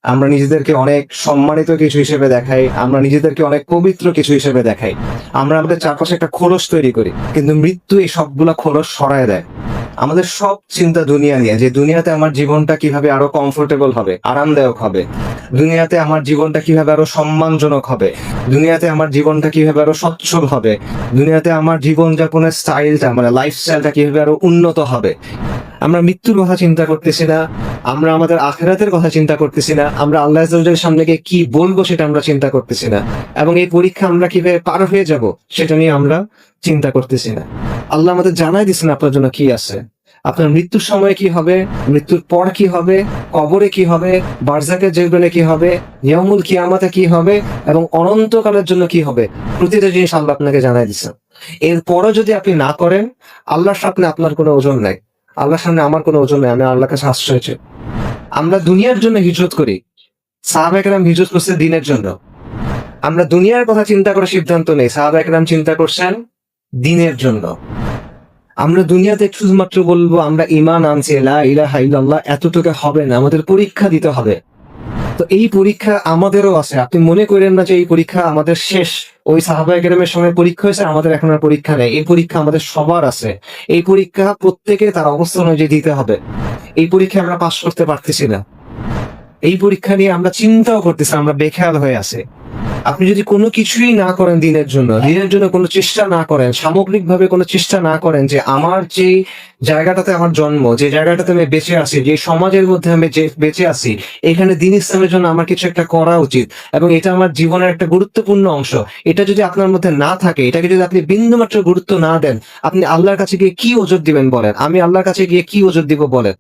আমরা নিজেদেরকে অনেক সম্মানিত কিছু হিসেবে দেখাই, আমরা নিজেদেরকে অনেক পবিত্র কিছু হিসেবে দেখাই, আমরা আমাদের চারপাশে একটা খোলস তৈরি করি, কিন্তু মৃত্যু এই সবগুলা খোলস সরায় দেয়। আমাদের সব চিন্তা দুনিয়া নিয়ে, যে দুনিয়াতে আমার জীবনটা কিভাবে আরো কমফোর্টেবল হবে, আরামদায়ক হবে, দুনিয়াতে আমার জীবনটা কিভাবে আরো সম্মানজনক হবে, দুনিয়াতে আমার জীবনটা কিভাবে আরো সচ্ছল হবে, দুনিয়াতে আমার জীবনযাপনের স্টাইলটা মানে লাইফস্টাইলটা কিভাবে আরো উন্নত হবে। আমরা মৃত্যুর কথা চিন্তা করতেছি না, আমরা আমাদের আখিরাতের কথা চিন্তা করতেছি না, আমরা আল্লাহ আয্যা সামনে গিয়ে কি বলবো সেটা আমরা চিন্তা করতেছি না, এবং এই পরীক্ষা আমরা কিভাবে পার হয়ে যাব সেটা নিয়ে আমরা চিন্তা করতেছি না। আল্লাহ আমাদের জানাই দিচ্ছেন আপনার জন্য কি আছে, আপনার মৃত্যুর সময় কি হবে, মৃত্যুর পর কি হবে, কবরে কি হবে, বারজাকের জীবনে কি হবে, ইয়াউমুল কিয়ামাতে কি হবে, এবং অনন্তকালের জন্য কি হবে, প্রতিটা জিনিস আল্লাহ আপনাকে জানাই দিচ্ছেন। এরপরও যদি আপনি না করেন, আল্লাহর সামনে আপনার কোনো ওজন নাই, আল্লাহর সামনে আমার কোনো ওজন নাই, আমি আল্লাহর কাছে আশ্রয় চাই। আমরা দুনিয়ার জন্য হিজরত করি, সাহাবায়ে কেরাম হিজরত করছে দ্বীনের জন্য। আমরা দুনিয়ার কথা চিন্তা করে সিদ্ধান্ত নেই, সাহাবায়ে কেরাম চিন্তা করছেন দ্বীনের জন্য। আমরা দুনিয়াতে শুধুমাত্র বলবো আমরা ঈমান আনছি, লা ইলাহা ইল্লাল্লাহ, এতটুকু হবে না, আমাদের পরীক্ষা দিতে হবে। তো এই পরীক্ষা আমাদেরও আছে, আপনি মনে করেন না যে এই পরীক্ষা আমাদের শেষ। ওই সাহাবায়ে কেরামের সময় পরীক্ষা হয়েছে, আমাদের এখন আর পরীক্ষা নেই। এই পরীক্ষা আমাদের সবার আছে, এই পরীক্ষা প্রত্যেকে তার অবস্থা অনুযায়ী দিতে হবে। এই পরীক্ষা আমরা পাশ করতে পারতেছি না, এই পরীক্ষা নিয়ে আমরা চিন্তাও করতেছি, আমরা বেখেয়াল হয়ে আছে। আপনি যদি কোনো কিছুই না করেন দিনের জন্য কোনো চেষ্টা না করেন, সামগ্রিকভাবে কোনো চেষ্টা না করেন যে আমার যে জায়গাটাতে আমার জন্ম, যে জায়গাটাতে আমি বেঁচে আছি, যে সমাজের মধ্যে আমি যে বেঁচে আছি, এখানে দ্বীন ইসলামের জন্য আমার কিছু একটা করা উচিত, এবং এটা আমার জীবনের একটা গুরুত্বপূর্ণ অংশ। এটা যদি আপনার মধ্যে না থাকে, এটাকে যদি আপনি বিন্দুমাত্র গুরুত্ব না দেন, আপনি আল্লাহর কাছে গিয়ে কি ওজর দিবেন বলেন? আমি আল্লাহর কাছে গিয়ে কি ওজর দিব বলেন?